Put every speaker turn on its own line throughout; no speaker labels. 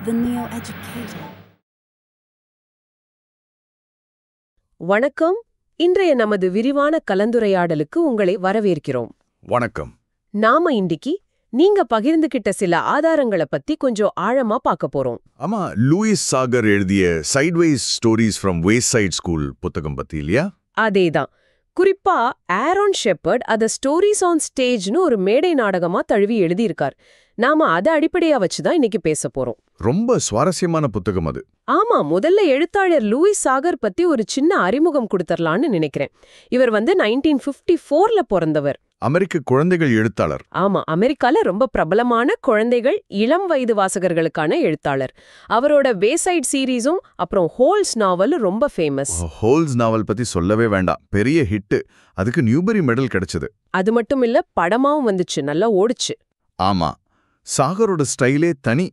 The Neo Educator.
வணக்கம். இன்றைய நமது விரிவான கலந்துரையாடலுக்கு உங்களை வரவேற்கிறோம்.
வணக்கம்.
நாம இன்னைக்கு நீங்க பகிர்ந்துகிட்ட சில ஆதாரங்களை பத்தி கொஞ்சம் ஆழமா பார்க்க போறோம்.
ஆமா, லூயிஸ் சாகர் எழுதிய Sideways Stories from Wayside School புத்தகம் பத்தி இல்லையா?
அதேதான். குறிப்பா ஆரோன் ஷெப்பர்ட் அத ஸ்டோரிஸ் ஆன் ஸ்டேஜ்னு ஒரு மேடை நாடகமா தழுவி எழுதியிருக்கார். நாம அதை அடிப்படையா வச்சுதான் இன்னைக்கு பேச போறோம்.
ரொம்ப சுவாரஸ்யமான புத்தகம் அது.
ஆமா, முதல்ல எழுத்தாளர் லூயிஸ் சாகர் பத்தி ஒரு சின்ன அறிமுகம் கொடுத்துடலான்னு நினைக்கிறேன். இவர் 1954ல பிறந்தவர்.
அமெரிக்க குழந்தைகள் எழுத்தாளர்.
ஆமா, அமெரிக்கால ரொம்ப பிரபலமான குழந்தைகள் இளம் வயது வாசகர்களுக்கான எழுத்தாளர். அவரோட வேசைட் சீரீஸும் அப்புறம் ஹோல்ஸ் நாவலும் ரொம்ப ஃபேமஸ்.
ஹோல்ஸ் நாவல் பத்தி சொல்லவே வேண்டாம், பெரிய ஹிட். அதுக்கு நியூபெரி மெடல் கிடைச்சது.
அது மட்டும் இல்ல, படமாவும் வந்துச்சு, நல்லா ஓடுச்சு.
ஆமா, சாகரோட ஸ்டைலே தனி.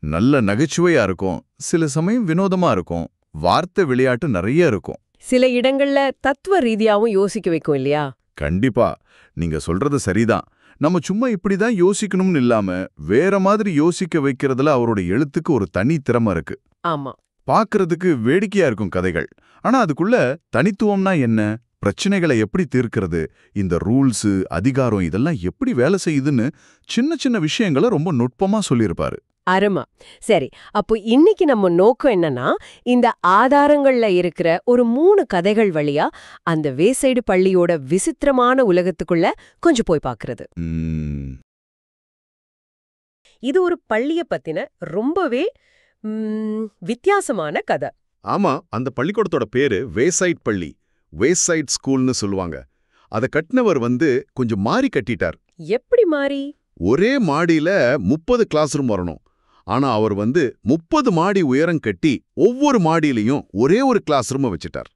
நல்ல நகைச்சுவையா இருக்கும், சில சமயம் வினோதமா இருக்கும், வார்த்தை விளையாட்டு நிறைய இருக்கும்.
சில இடங்கள்ல தத்துவ ரீதியாவும் யோசிக்க வைக்கும் இல்லையா?
கண்டிப்பா, நீங்க சொல்றது சரிதான். நம்ம சும்மா இப்படிதான் யோசிக்கணும்னு இல்லாம வேற மாதிரி யோசிக்க வைக்கிறதுல அவரோட எழுத்துக்கு ஒரு தனி திறமை இருக்கு.
ஆமா,
பார்க்கறதுக்கு வேடிக்கையா இருக்கும் கதைகள், ஆனா அதுக்குள்ள தனித்துவம்னா என்ன, பிரச்சனைகளை எப்படி தீர்க்கிறது, இந்த ரூல்ஸ் அதிகாரம் இதெல்லாம் எப்படி வேலை செய்யுதுன்னு சின்ன சின்ன விஷயங்களை ரொம்ப நுட்பமா சொல்லியிருப்பாரு.
அருமா. சரி, அப்போ இன்னைக்கு நம்ம நோக்கம் என்னன்னா, இந்த ஆதாரங்கள்ல இருக்கிற ஒரு 3 கதைகள் வழியா அந்த வேசைடு பள்ளியோட விசித்திரமான உலகத்துக்குள்ள கொஞ்சம் போய் பார்க்கறது. இது ஒரு பள்ளிய பத்தின ரொம்பவே வித்தியாசமான கதை.
ஆமா, அந்த பள்ளிக்கூடத்தோட பேரு வேசைட் பள்ளி, வேசைட் ஸ்கூல்னு சொல்லுவாங்க. அத கட்டினவர் கொஞ்சம் மாறி கட்டிட்டார்.
எப்படி மாறி?
ஒரே மாடியில 30 கிளாஸ் ரூம் வரணும். ஆனா அவர் 30 மாடி உயரம் கட்டி ஒவ்வொரு மாடியிலையும் ஒரே ஒரு கிளாஸ் ரூம் வச்சுட்டார்.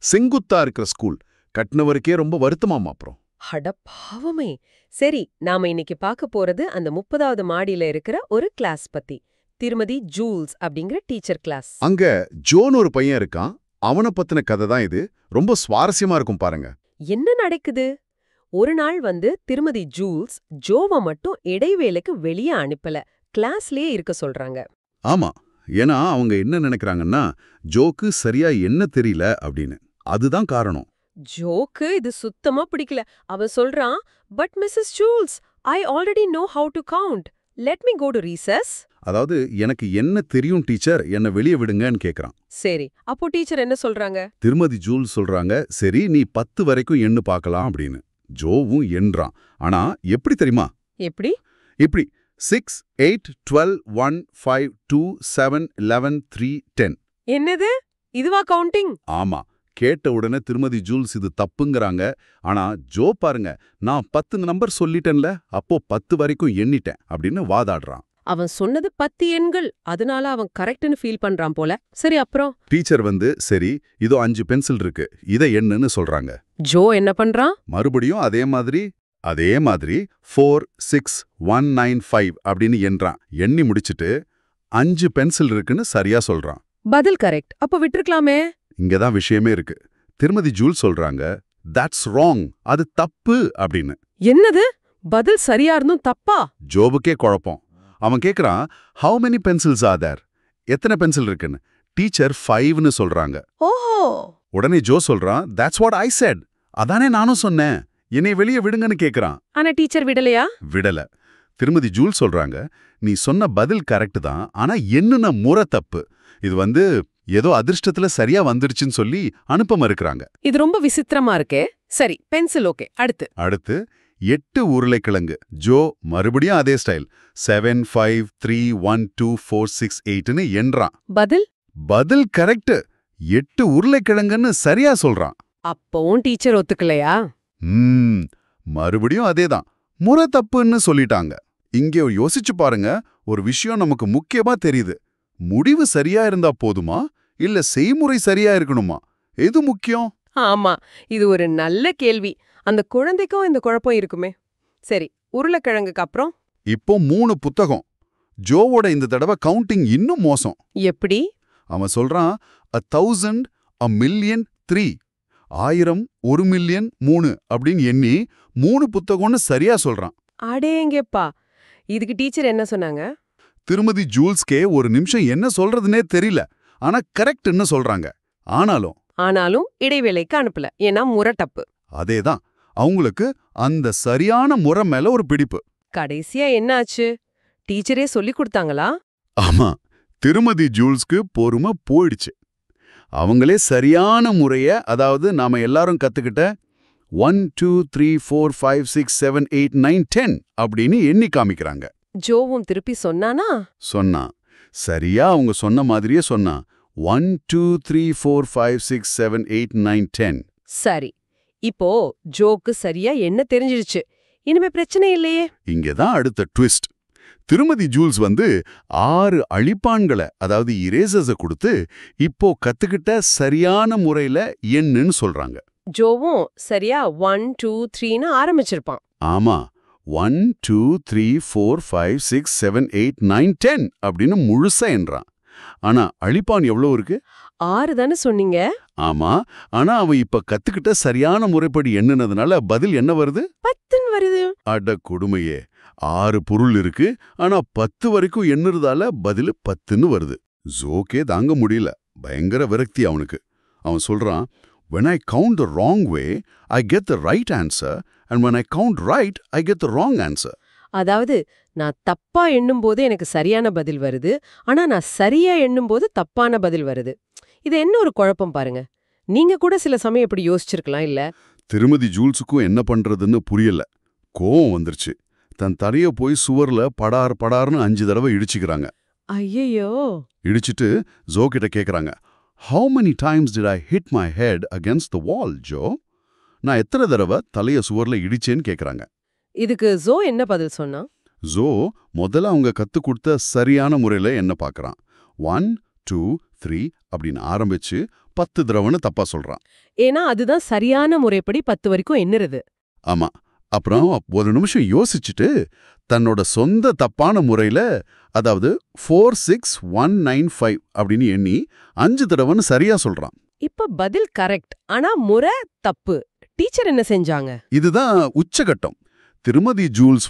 செங்குத்தா இருக்கிற ஸ்கூல் கட்டினவருக்கே ரொம்ப வருத்தமாமா. அப்புறம்
அட பாவமே. சரி, நாம இன்னைக்கு பார்க்க போறது அந்த 30வது மாடியில இருக்கிற ஒரு கிளாஸ் பத்தி. திருமதி ஜூல்ஸ் அப்படிங்கிற டீச்சர் கிளாஸ்.
அங்க ஜோன் ஒரு பையன் இருக்கான். அவனை பத்தின கதை தான் இது. ரொம்ப சுவாரஸ்யமா இருக்கும் பாருங்க.
என்ன நடக்குது? ஒரு நாள் திருமதி ஜூல்ஸ் ஜோவை மட்டும் இடைவேளைக்கு வெளியே அனுப்பல, கிளாஸ்லயே இருக்க சொல்றாங்க.
ஆமா, ஏன்னா அவங்க என்ன நினைக்கிறாங்கன்னா, ஜோக்கு சரியா என்ன தெரியல அப்படின்னு. அதுதான் காரணம்.
ஜோக்கு இது சுத்தமா பிடிக்கல. அவன் சொல்றான், but Mrs Jules, I already know how to count. Let me go to recess.
அதாவது, எனக்கு என்ன தெரியும் டீச்சர், என்ன வெளியே விடுங்கன்னு கேக்குறான்.
சரி, அப்போ டீச்சர் என்ன சொல்றாங்க?
திருமதி ஜூல்ஸ் சொல்றாங்க, சரி நீ 10 வரைக்கும் எண்ணு பார்க்கலாம் அப்படின்னு. ஜோவும் எண்றான். ஆனா எப்படி தெரியுமா?
எப்படி?
இப்படி 6, 8, 12, 1, 5, 2, 7, 11, 3, 10.
என்னது? இதுவா கவுண்டிங்?
ஆமா, கேட்ட உடனே திருமதி ஜூல்ஸ் இது தப்புங்கறாங்க. ஆனா ஜோ பாருங்க, நான் 10 நம்பர் சொல்லிட்டேன்ல, அப்போ 10 வரைக்கும் எண்ணிட்டேன் அப்படின்னு வாதாடுறான்.
அவன் சொன்னது 10 எண்கள், அதனால அவன் கரெக்ட்னு ஃபீல் பண்றான் போல. சரி, அப்புறம்
டீச்சர் சரி இதோ 5 பென்சில் இருக்கு, இதை எண்ணுன்னு சொல்றாங்க.
ஜோ என்ன பண்றான்?
மறுபடியும் அதே மாதிரி 4, 6, 1, 9, 5 அப்படின்னு எண்றான். எண்ணி முடிச்சிட்டு 5 பென்சில் இருக்குன்னு சரியா சொல்றான்.
பதில் கரெக்ட். அப்ப விட்டுருக்கலாமே.
இங்கதான் விஷயமே இருக்கு. திருமதி ஜூல் சொல்றாங்க, தட்ஸ் ராங், அது தப்பு அப்படின்னு.
என்னது? பதில் சரியா இருந்தும் தப்பா?
ஜோபுக்கே குழப்பம். அவன் கேக்குறான், how many pencils are there, எத்தனை பென்சில் இருக்குன்னு. டீச்சர் 5ன்னு சொல்றாங்க.
ஓஹோ.
உடனே ஜோ சொல்றான், தட்ஸ் வாட் ஐ செட், அதானே நானும் சொன்னேன், என்னை வெளியே விடுங்கன்னு கேக்குறான்.
ஆனா டீச்சர் விடலையா?
விடல. திருமதி ஜூல் சொல்றாங்க, நீ சொன்ன பதில் கரெக்ட் தான், ஆனா என்னுன முறை தப்பு. இது ஏதோ அதிர்ஷ்டத்துல சரியா வந்துருச்சுன்னு சொல்லி அனுப்ப மறுக்கிறாங்க.
இது ரொம்ப விசித்திரமா இருக்கே. சரி, பென்சில் ஓகே.
அடுத்து 8 உருளைக்கிழங்கு. ஜோ மறுபடியும் அதே ஸ்டைல் 7, 5, 3, 1, 2, 4, 6, 8ன்னு எண்றான். பதில் கரெக்ட், 8 உருளைக்கிழங்குன்னு சரியா சொல்றான்.
அப்பவும் டீச்சர் ஒத்துக்கலையா?
மறுபடியும் அதேதான், முறை தப்புன்னு சொல்லிட்டாங்க. இங்கே யோசிச்சு பாருங்க, ஒரு விஷயம் நமக்கு முக்கியமா தெரியுது. முடிவு சரியா இருந்தா போதுமா, இல்ல செய்முறை சரியா இருக்கணுமா? எது முக்கியம்?
ஆமா, இது ஒரு நல்ல கேள்வி. அந்த குழந்தைக்கும் இந்த குழப்பம் இருக்குமே. சரி, உருளைக்கிழங்குக்கு அப்புறம்
இப்போ 3 புத்தகம். ஜோவோட இந்த தடவை கவுண்டிங் இன்னும் மோசம்.
எப்படி?
அவன் சொல்றான், 1000, 1,000,000, 3, 1000, 1,000,000, 3 அப்படின்னு எண்ணி 3 புத்தகம்னு சரியா சொல்றான்.
அடேங்கப்பா. இதுக்கு டீச்சர் என்ன சொன்னாங்க?
திருமதி ஜூல்ஸ்கே ஒரு நிமிஷம் என்ன சொல்றதுனே தெரியல, ஆனா கரெக்ட்னு சொல்றாங்க. ஆனாலும்
இடைவேளைக்கு அனுப்பல, ஏன்னா முறை தப்பு.
அதேதான், அவங்களுக்கு அந்த சரியான முறை மேல ஒரு பிடிப்பு.
கடைசியா என்ன ஆச்சு? டீச்சரே சொல்லி கொடுத்தாங்களா?
ஆமா, திருமதி ஜூல்ஸ்க்கு பொறுமை போயிடுச்சு. அவங்களே சரியான முறைய, அதாவது நாம எல்லாரும் கத்துக்கிட்ட 1 2 3 4 5 6 7 8 9 10 அப்படின்னு எண்ணி காமிக்கிறாங்க.
ஜோவும் திருப்பி சொன்னானா?
சொன்னா. சரியா அவங்க சொன்ன மாதிரியே சொன்னா. 1 2 3 4 5 6 7 8 9 10.
சரி, இப்போ ஜோக்கு சரியா என்ன தெரிஞ்சிடுச்சு, இனிமே பிரச்சனை இல்லையே.
இங்கதான் அடுத்த ட்விஸ்ட். திருமதி ஜூல்ஸ் 6 அழிப்பான்களை, அதாவது இரேசர்ஸ கொடுத்து இப்போ கத்துக்கிட்ட சரியான முறையில எண்ணுன்னு சொல்றாங்க.
ஜோவும் சரியா 1 2 3ன்னு ஆரம்பிச்சிருப்பான்.
ஆமா, 1 2 3 4 5 6 7 8 9 10 அப்படின்னு முழுசா என்றான். ஆனா அழிப்பான் எவ்வளவு இருக்கு?
6 தானே சொன்னீங்க?
ஆமா, ஆனா அவ இப்ப கத்துக்கிட்ட சரியான முறைப்படி எண்ணுனதுனால பதில் என்ன வருது?
10 வருது.
அட கொடுமையே, 6 பொருள் இருக்கு, ஆனா 10 வரைக்கும் எண்ணுறதால பதில் 10ன்னு வருது. ஜோக்கே தாங்க முடியல, பயங்கர விரக்தி அவனுக்கு. அவன் சொல்றான், when I count the wrong way, I get the right answer, and when I count right, I get the wrong answer.
அதாவது நான் தப்பா எண்ணும் போது எனக்கு சரியான பதில் வருது, ஆனா நான் சரியா எண்ணும் போது தப்பான பதில் வருது. இது என்ன ஒரு குழப்பம் பாருங்க. நீங்க கூட சில சமயம் இப்படி யோசிச்சிருக்கலாம் இல்ல?
திருமதி ஜூல்ஸுக்கும் என்ன பண்றதுன்னு புரியல. கோவம் வந்துருச்சு. தன் தலைய போய் சுவர்ல படார் படார்னு 5 தடவை இடிச்சுக்கிறாங்க.
ஐயையோ!
இடிச்சிட்டு ஜோ கிட்ட கேக்குறாங்க, How many times did I hit my head against the wall, Joe? நான் எத்தனை தடவை தலைய சுவர்ல இடிச்சேன்னு கேக்குறாங்க.
இதுக்கு ஜோ என்ன பதில் சொன்னா?
ஜோ முதல்ல அவங்க கத்து கொடுத்த சரியான முறையில என்ன பார்க்கறான். 1 2 3 அப்படின்னு ஆரம்பிச்சு 10 தடவைன்னு தப்பா சொல்றான்.
ஏன்னா அதுதான் சரியான முறைப்படி 10 வரைக்கும் எண்ணுறது.
ஆமா. அப்புறம் ஒரு நிமிஷம் யோசிச்சுட்டு தன்னோட சொந்த தப்பான முறையில, அதாவது 4 6 1 9 5 அப்படின்னு எண்ணி 5 தடவைன்னு சரியா சொல்றான்.
இப்ப பதில் கரெக்ட், ஆனா முறை தப்பு. டீச்சர் என்ன செஞ்சாங்க? இதுதான்
உச்சகட்டம். திருமதி ஜூல்ஸ்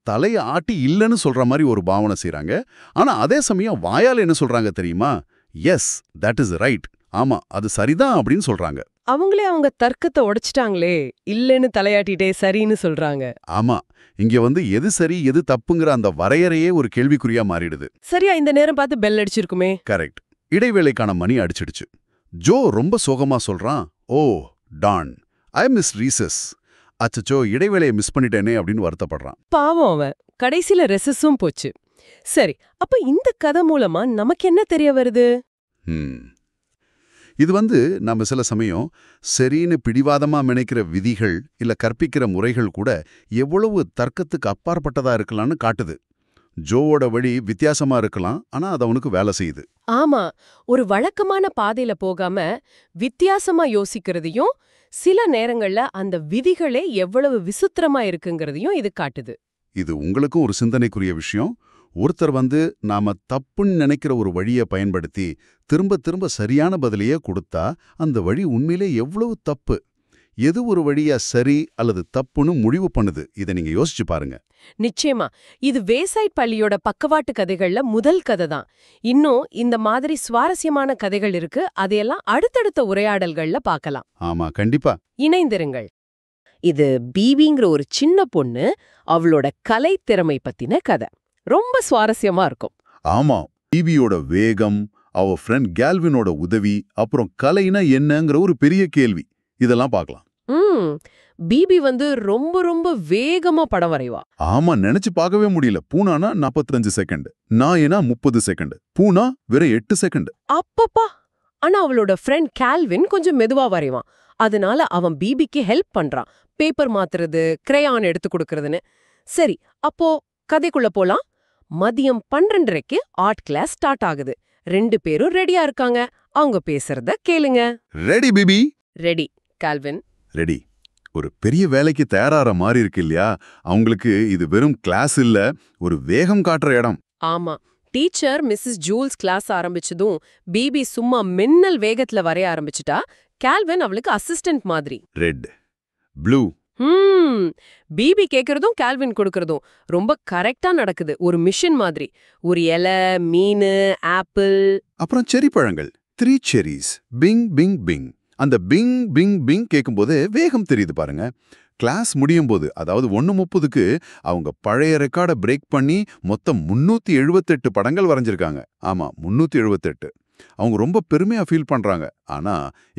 தலைய ஆட்டி இல்லன்னு சொல்ற மாதிரி ஒரு பாவனை செய்றாங்க. ஆனா அதே சமயம் வாயால என்ன சொல்றாங்க தெரியுமா? Yes, that is right. ஆமா, அது சரிதான் அப்படின்னு சொல்றாங்க.
அவங்களே அவங்க தர்க்கத்தை உடைச்சிட்டாங்களே, இல்லன்னு தலையாட்டிட்டே சரின்னு சொல்றாங்க.
ஆமா, இங்க எது சரி எது தப்புங்கிற அந்த வரையறையே ஒரு கேள்விக்குறியா மாறிடுது.
சரியா இந்த நேரம் பார்த்து பெல் அடிச்சிருக்குமே.
கரெக்ட். இடைவேளைக்கான மணி அடிச்சிடுச்சு. ஜோ ரொம்ப சோகமா சொல்றான், ஓ டான், ஐ மிஸ் ரீசஸ். அச்சச்சோ, இடைவேளையை மிஸ் பண்ணிட்டேனே அப்படின்னு வருத்தப்படுறான்.
பாவம் அவன். கடைசியில ரெசஸும் போச்சு. சரி, அப்ப இந்த கதை மூலமா நமக்கு என்ன தெரிய வருது?
இது நம்ம சில சமயம் சரின்னு பிடிவாதமா நினைக்கிற விதிகள் இல்ல கற்பிக்கிற முறைகள் கூட எவ்வளவு தர்க்கத்துக்கு அப்பாற்பட்டதா இருக்கலாம்னு காட்டுது. ஜோவோட வழி வித்தியாசமா இருக்கலாம், ஆனா அது அவனுக்கு வேலை செய்யுது.
ஆமா, ஒரு வழக்கமான பாதையில போகாம வித்தியாசமா யோசிக்கிறதையும், சில நேரங்கள்ல அந்த விதிகளே எவ்வளவு விசித்திரமா இருக்குங்கிறதையும் இது காட்டுது.
இது உங்களுக்கும் ஒரு சிந்தனைக்குரிய விஷயம். ஒருத்தர் நாம தப்புன்னு நினைக்கிற ஒரு வழியை பயன்படுத்தி திரும்ப திரும்ப சரியான பதிலையே கொடுத்தா அந்த வழி உண்மையிலே எவ்வளவு தப்பு, எது ஒரு வழியா சரி அல்லது தப்புன்னு முடிவு பண்ணுது. இதை நீங்க யோசிச்சு பாருங்க.
நிச்சயமா, இது வேசைட் பள்ளியோட பக்கவாட்டு கதைகள்ல முதல் கதை தான். இன்னும் இந்த மாதிரி சுவாரஸ்யமான கதைகள் இருக்கு. அதையெல்லாம் அடுத்தடுத்த உரையாடல்கள்ல பார்க்கலாம்.
ஆமா, கண்டிப்பா
இணைந்திருங்கள். இது பிபிங்கிற ஒரு சின்ன பொண்ணு, அவளோட கலை திறமை பத்தின கதை. ரொம்ப சுவாரஸ்யமா இருக்கும்.
ஆமா, பிபியோட வேகம், அவ ஃப்ரெண்ட் கேல்வினோட உதவி, அப்புறம் கலைனா என்னங்கிற ஒரு பெரிய கேள்வி, இதெல்லாம் பார்க்கலாம்.
பிபி ரொம்ப ரொம்ப வேகமா படம் வரைவா.
ஆமா, நினைச்சு பார்க்கவே முடியல. பூனானா 45 செகண்ட், நாயனா 30 செகண்ட், பூனா வெறும் 8 செகண்ட்.
அப்பப்பா! ஆனா அவளோட ஃப்ரெண்ட் கேல்வின் கொஞ்சம் மெதுவா வரைவான். அதனால அவன் பிபிக்கு ஹெல்ப் பண்றான், பேப்பர் மாத்துறது, கிரேயான் எடுத்து கொடுக்கறதுன்னு. சரி, அப்போ கதைக்குள்ள போலாம். மதியம் 12:30க்கு ஆர்ட் கிளாஸ் ஸ்டார்ட் ஆகுது. 2 பேரும் ரெடியா இருக்காங்க. அவங்க பேசுறத கேளுங்க.
ரெடி பிபி?
ரெடி. கால்வின்?
ரெடி. ஒரு பெரிய வேலைக்கு தயாராற மாதிரி இருக்கு இல்லையா? அவங்களுக்கு இது வெறும் கிளாஸ் இல்ல, ஒரு வேகம் காட்டுற இடம்.
ஆமா, டீச்சர் மிஸ்ஸஸ் ஜூல்ஸ் கிளாஸ் ஆரம்பிச்சதும் பிபி சும்மா மின்னல் வேகத்துல வரைய ஆரம்பிச்சுட்டா. கால்வின் அவளுக்கு அசிஸ்டன்ட் மாதிரி.
ரெட், ப்ளூ,
பிபி கேக்குறதும் கால்வின் கொடுக்கறதும் ரொம்ப கரெக்டா நடக்குது. ஒரு மிஷின் மாதிரி. ஒரு இலை, மீன், ஆப்பிள்.
அப்புறம் செரி பழங்கள் 3 செரிஸ் பிங் பிங் பிங். அந்த பிங் பிங் பிங் கேட்கும்போது வேகம் தெரியுது பாருங்க. கிளாஸ் முடியும் போது, அதாவது 1:30க்கு அவங்க பழைய ரெக்கார்டை பிரேக் பண்ணி மொத்தம் 378 படங்கள் வரைஞ்சிருக்காங்க. ஆமா, 378. அவங்க ரொம்ப பெருமையா ஃபீல் பண்றாங்க. ஆனா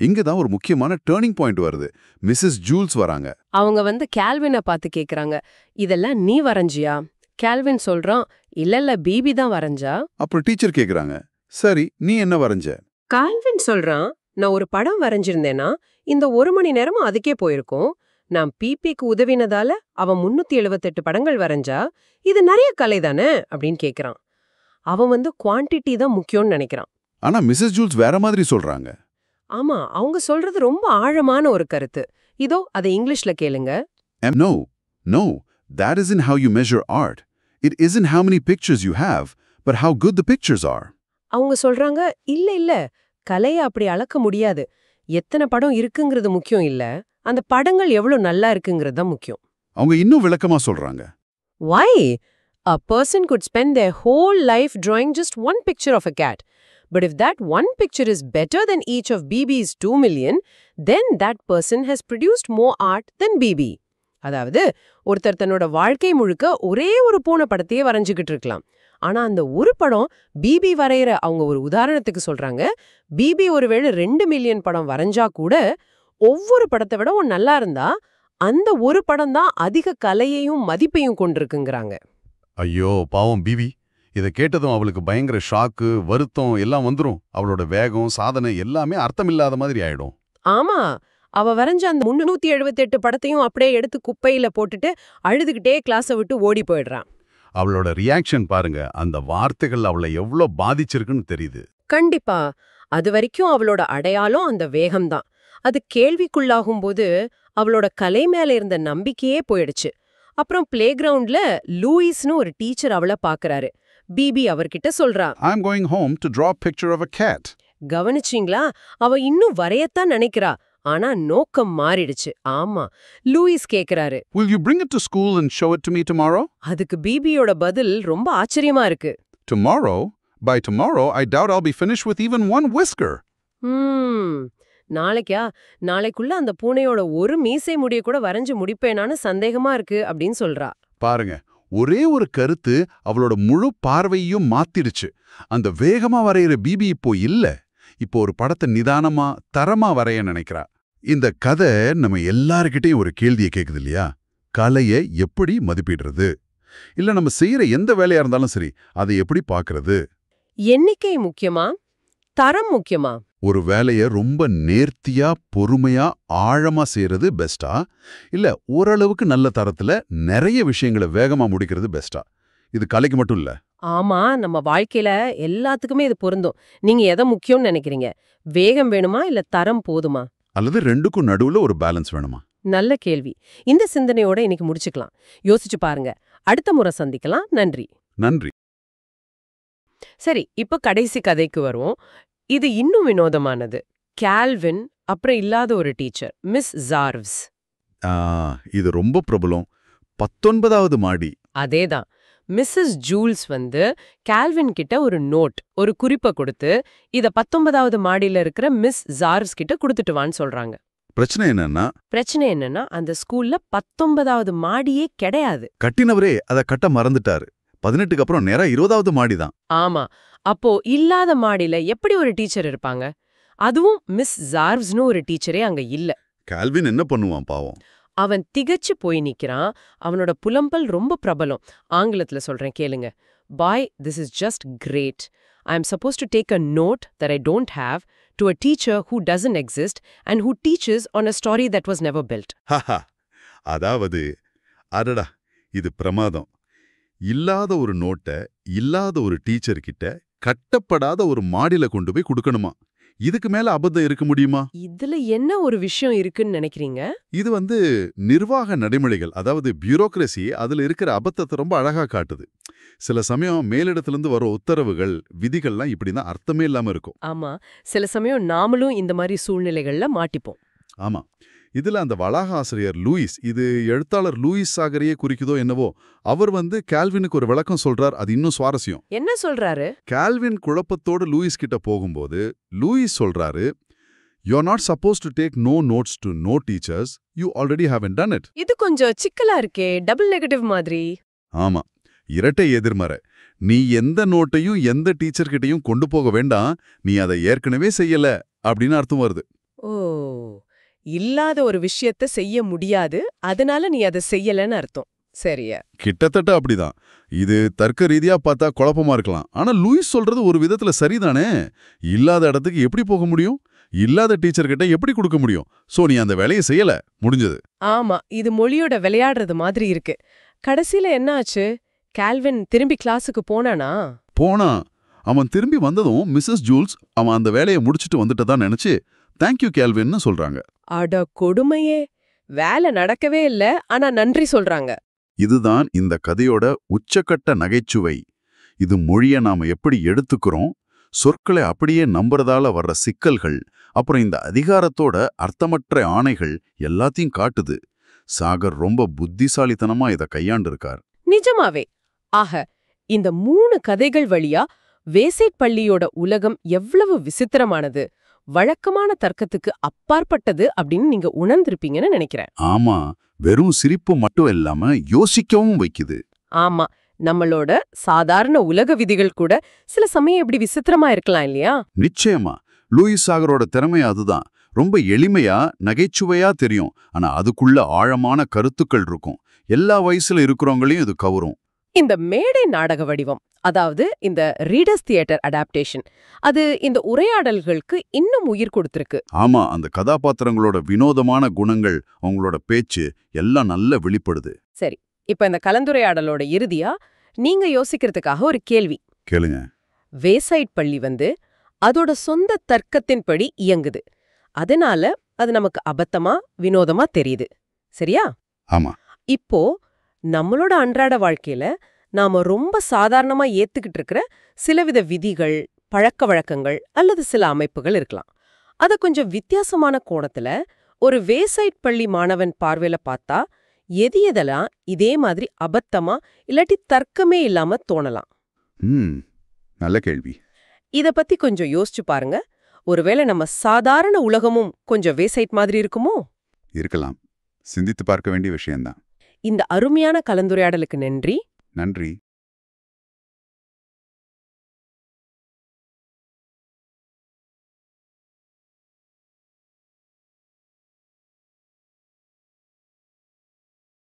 இங்க தான் ஒரு முக்கியமான டர்னிங் பாயிண்ட் வருது. மிஸ்ஸஸ் ஜூல்ஸ் வராங்க.
அவங்க கால்வினை பார்த்து கேக்குறாங்க, இதெல்லாம் நீ வரைஞ்சியா? கால்வின் சொல்றான், இல்ல பிபி தான் வரைஞ்சா.
அப்புறம் டீச்சர் கேக்குறாங்க, சரி நீ என்ன வரைஞ்ச?
கால்வின் சொல்றான், நான் ஒரு படம் வரைஞ்சிருந்தேனா இந்த 1 மணி நேரமும் அதுக்கே போயிருக்கும். நான் பிபிக்கு உதவினதால அவன் 378 படங்கள் வரைஞ்சா. இது நிறைய கலை தானே அப்படின்னு கேக்குறான். அவன் குவான்டிட்டி தான் முக்கியம்னு நினைக்கிறான்.
ஆனா மிஸ்ஸஸ் ஜூல்ஸ் வேற மாதிரி சொல்றாங்க.
ஆமா, அவங்க சொல்றது ரொம்ப ஆழமான ஒரு கருத்து. இதோ அதை இங்கிலீஷ்ல கேளுங்க.
No, no, that isn't how you measure art. It isn't how many pictures you have, but how good the pictures are.
அவங்க சொல்றாங்க, இல்ல கலையை அப்படி அளக்க முடியாது. எத்தனை படம் இருக்குங்கிறது முக்கியம் இல்ல, அந்த படங்கள் எவ்வளவு நல்லா இருக்குங்கிறது தான் முக்கியம்.
அவங்க இன்னும் விளக்கமா சொல்றாங்க.
Why? A person could spend their whole life drawing just one picture of a cat. But if that one picture is better than each of BB's 2 million, then that person has produced more art than BB. அதாவது ஒருத்தர் தன்னோட வாழ்க்கை முழுக்க ஒரே ஒரு பூனை படத்தையே வரைஞ்சுக்கிட்டு இருக்கலாம். ஆனா அந்த ஒரு படம் பிபி வரைகிற அவங்க ஒரு உதாரணத்துக்கு சொல்றாங்க, பிபி ஒருவேளை 2 மில்லியன் படம் வரைஞ்சா கூட ஒவ்வொரு படத்தை விட நல்லா இருந்தா அந்த ஒரு படம் தான் அதிக கலையையும் மதிப்பையும் கொண்டிருக்குங்கிறாங்க.
ஐயோ பாவம் பிபி. இதை கேட்டதும் அவளுக்கு பயங்கர ஷாக்கு, வருத்தம் எல்லாம் வந்துரும். அவளோட வேகம், சாதனை எல்லாமே அர்த்தமில்லாத மாதிரி ஆயிடும்.
ஆமா, அவ வரைஞ்ச அந்த 378 படத்தையும் அப்படியே எடுத்து குப்பையில போட்டுட்டு அழுதுகிட்டே கிளாஸை விட்டு ஓடி போயிடுறான்.
அவளோட ரியாக்ஷன் பாருங்க, அந்த வார்த்தைகள் அவளை எவ்வளோ பாதிச்சிருக்குன்னு தெரியுது.
கண்டிப்பா. அது வரைக்கும் அவளோட அடையாளம் அந்த வேகம்தான். அது கேள்விக்குள்ளாகும் போது அவளோட கலை மேல இருந்த நம்பிக்கையே போயிடுச்சு. அப்புறம் பிளே கிரவுண்ட்ல லூயிஸ்னு ஒரு டீச்சர் அவளை பாக்குறாரு. பிபி அவர்கிட்ட சொல்றா,
I'm going home to draw a picture of a cat.
கவனிச்சிங்களா? அவ இன்னும் வரையத்தான் நினைக்கிறா, ஆனா நோக்கம் மாறிடுச்சு. ஆமா, லூயிஸ் கேக்குறாரு,
Will you bring it to school and show it to me tomorrow?
அதுக்கு பிபியோட பதில் ரொம்ப ஆச்சரியமா இருக்கு.
Tomorrow? By tomorrow, I doubt I'll be finished with even one whisker.
நாளைக்கா? நாளைக்குள்ள அந்த பூனையோட ஒரு மீசை முடிய கூட வரைஞ்சு முடிப்பேனான்னு சந்தேகமா இருக்கு அப்படின்னு சொல்றா.
பாருங்க, ஒரே ஒரு கருத்து அவளோட முழு பார்வையையும் மாத்திடுச்சு. அந்த வேகமா வரைகிற பிபி இப்போ இல்ல. இப்போ ஒரு படத்தை நிதானமா, தரமா வரைய நினைக்கிறா. இந்த கதை நம்ம எல்லார்கிட்டையும் ஒரு கேள்வியை கேக்குது இல்லையா? கலையை எப்படி மதிப்பிடுறது? இல்ல நம்ம செய்யற எந்த வேலையா இருந்தாலும் சரி, அதை எப்படி பார்க்கறது?
எண்ணிக்கை முக்கியமா, தரம் முக்கியமா?
ஒரு வேலையை ரொம்ப நேர்த்தியா, பொறுமையா, ஆழமா செய்யறது பெஸ்டா? இல்ல ஓரளவுக்கு நல்ல தரத்துல நிறைய விஷயங்களை வேகமா முடிக்கிறது பெஸ்டா? இது கலைக்கு மட்டும் இல்ல.
ஆமா, நம்ம வாழ்க்கையில எல்லாத்துக்குமே இது பொருந்தும். நீங்க எதை முக்கியம்னு நினைக்கிறீங்க? வேகம் வேணுமா இல்ல தரம் போதுமா?
அல்லது ரெண்டுக்கும் நடுவுல ஒரு பேலன்ஸ் வேணுமா?
நல்ல கேள்வி. இந்த சிந்தனையோட இன்னைக்கு முடிச்சுக்கலாம். யோசிச்சு பாருங்க. அடுத்த முறை சந்திக்கலாம். நன்றி.
நன்றி.
சரி, இப்ப கடைசி கதைக்கு வருவோம். இது இன்னும் வினோதமானது. கால்வின் அப்புறம் இல்லாத ஒரு டீச்சர், மிஸ் ஜார்வ்ஸ்.
இது ரொம்ப பிரபலம். 19வது மாடி.
அதேதான். மிஸ்ஸஸ் ஜூல்ஸ் கால்வின் கிட்ட ஒரு நோட், ஒரு குறிப்பை கொடுத்து இத 19வது மாடியில இருக்கிற மிஸ் ஜார்வ்ஸ் கிட்ட கொடுத்துட்டு வான்னு சொல்றாங்க.
பிரச்சனை என்னன்னா
அந்த ஸ்கூல்ல 19வது மாடியே கிடையாது.
கட்டினவரே அதை கட்ட மறந்துட்டாரு. 18க்கு அப்புறம் நேரா 20வது மாடிதான்.
ஆமா, அப்போ இல்லாத மாடியில எப்படி ஒரு டீச்சர் இருப்பாங்க? அதுவும் மிஸ் ஜார்வ்ஸ்னு ஒரு டீச்சரே அங்க இல்ல.
கால்வின் என்ன பண்ணுவான் பாவம்?
அவன் திகச்சு போய் நிக்கிறான். அவனோட புலம்பல் ரொம்ப பிரபலம். ஆங்கிலத்துல சொல்றேன், கேளுங்க. Boy, this is just great. I am supposed to take a note that I don't have to a teacher who doesn't exist and who teaches on a story that was never built.
அதாவது, அடடா, இது பிரமாதம். இல்லாத ஒரு நோட்டை இல்லாத ஒரு teacher கிட்ட கட்டப்படாத ஒரு மாடியில கொண்டு போய் கொடுக்கணுமா? இதுக்கு மேல அபத்தம் இருக்க முடியுமா?
இதுல என்ன ஒரு விஷயம் இருக்குன்னு நினைக்கிறீங்க?
இது நிர்வாக நடைமுறைகள், அதாவது பியூரோக்ரசி, அதுல இருக்கிற அபத்தத்தை ரொம்ப அழகா காட்டுது. சில சமயம் மேலிடத்திலிருந்து வர உத்தரவுகள், விதிகள்லாம் இப்படிதான் அர்த்தமே இல்லாம இருக்கும்.
ஆமா, சில சமயம் நாமளும் இந்த மாதிரி சூழ்நிலைகள்ல மாட்டிப்போம்.
ஆமா,
இதுல அந்த வளாக ஆசிரியர் லூயிஸ், இது எழுத்தாளர் லூயிஸ் சாகரையே குறிக்குதோ என்னவோ, அவர் கால்வினுக்கு ஒரு விளக்கம் சொல்றார். அது இன்னும் சுவாரஸ்யம்.
என்ன சொல்றாரு?
கால்வின் குழப்பத்தோடு லூயிஸ் கிட்ட போகும்போது லூயிஸ் சொல்றாரு, "You are not supposed to take no notes to no teachers. You already haven't done it."
இது கொஞ்சம் சிக்கலா இருக்கே, டபுள் நெகட்டிவ் மாதிரி.
ஆமா, இரட்டை எதிர்மறை. நீ எந்த நோட்டையும் எந்த டீச்சர்கிட்டையும் கொண்டு போக வேண்டாம், நீ அதை ஏற்கனவே செய்யல அப்படின்னு அர்த்தம் வருது.
ஓ, இல்லாத ஒரு விஷயத்த செய்ய முடியாது, அதனால நீ அதை செய்யலன்னு அர்த்தம். சரியா?
கிட்டத்தட்ட அப்படிதான். இது தர்க்க ரீதியா பார்த்தா குழப்பமா இருக்கலாம். ஆனா லூயிஸ் சொல்றது ஒரு விதத்துல சரிதானே. இல்லாத இடத்துக்கு எப்படி போக முடியும்? இல்லாத டீச்சர்கிட்ட எப்படி கொடுக்க முடியும்? சோ நீ அந்த வேலையை செய்யல, முடிஞ்சது.
ஆமா, இது மொழியோட விளையாடுறது மாதிரி இருக்கு. கடைசியில என்ன ஆச்சு? கால்வின் திரும்பி கிளாஸுக்கு போனானா?
போனா அவன் திரும்பி வந்ததும் மிஸ்ஸஸ் ஜூல்ஸ் அவன் அந்த வேலையை முடிச்சிட்டு வந்துட்டதா நினைச்சு தேங்க்யூ கேல்வின்னு சொல்றாங்க.
அட கொடுமையே, வேலை நடக்கவே இல்ல, ஆனா நன்றி சொல்றாங்க.
இதுதான் இந்த கதையோட உச்சக்கட்ட நகைச்சுவை. இது மொழியை நாம எப்படி எடுத்துக்கிறோம், சொற்களை அப்படியே நம்புறதால வர்ற சிக்கல்கள், அப்புறம் இந்த அதிகாரத்தோட அர்த்தமற்ற ஆணைகள் எல்லாத்தையும் காட்டுது. சாகர் ரொம்ப புத்திசாலித்தனமா இதை கையாண்டிருக்கார்.
நிஜமாவே. ஆக, இந்த 3 கதைகள் வழியா வேசைட் பள்ளியோட உலகம் எவ்வளவு விசித்திரமானது, வழக்கமான தர்க்கத்துக்கு அப்பாற்பட்டது அப்படின்னு நீங்க உணர்ந்திருப்பீங்கன்னு நினைக்கிறேன்.
ஆமா, வெறும் சிரிப்பு மட்டும் இல்லாம யோசிக்கவும் வைக்குது.
ஆமா, நம்மளோட சாதாரண உலக விதிகள் கூட சில சமயம் எப்படி விசித்திரமா இருக்கலாம் இல்லையா?
நிச்சயமா. லூயிஸ் சாகரோட திறமை அதுதான். ரொம்ப எளிமையா நகைச்சுவையா தெரியும், ஆனா அதுக்குள்ள ஆழமான கருத்துக்கள் இருக்கும். எல்லா வயசுல இருக்கிறவங்களையும் இது கவரும்.
இந்த மேடை நாடக வடிவம், அதாவது இந்த ரீடர்ஸ் தியேட்டர் அடாப்டேஷன், அது இந்த உரையாடல்களுக்கு இன்னும் உயிர் கொடுத்திருக்கு.
ஆமா, அந்த கதாபாத்திரங்களோட வினோதமான குணங்கள், அவங்களோட பேச்சு எல்லாம் நல்லா வெளிப்படுது.
சரி, இப்ப இந்த கலந்துரையாடலோட இறுதியா நீங்க யோசிக்கிறதுக்காக ஒரு கேள்வி
கேளுங்க.
வேசைட் பள்ளி அதோட சொந்த தர்க்கத்தின்படி இயங்குது, அதனால அது நமக்கு அபத்தமா வினோதமா தெரியுது, சரியா?
ஆமா.
இப்போ நம்மளோட அன்றாட வாழ்க்கையில நாம ரொம்ப சாதாரணமா ஏத்துக்கிட்டு இருக்கிற சிலவித விதிகள், பழக்க வழக்கங்கள் அல்லது சில அமைப்புகள் இருக்கலாம். அத கொஞ்சம் வித்தியாசமான கோணத்துல ஒரு வேசைட் பள்ளி மாணவன் பார்வையில பார்த்தா எதெல்லாம் இதே மாதிரி அபத்தமா இல்லாட்டி தர்க்கமே இல்லாம தோணலாம்?
நல்ல கேள்வி.
இத பத்தி கொஞ்சம் யோசிச்சு பாருங்க. ஒருவேளை நம்ம சாதாரண உலகமும் கொஞ்சம் வேசைட் மாதிரி இருக்குமோ?
இருக்கலாம். சிந்தித்து பார்க்க வேண்டிய விஷயம்தான்.
இந்த அருமையான கலந்துரையாடலுக்கு நன்றி.
நன்றி.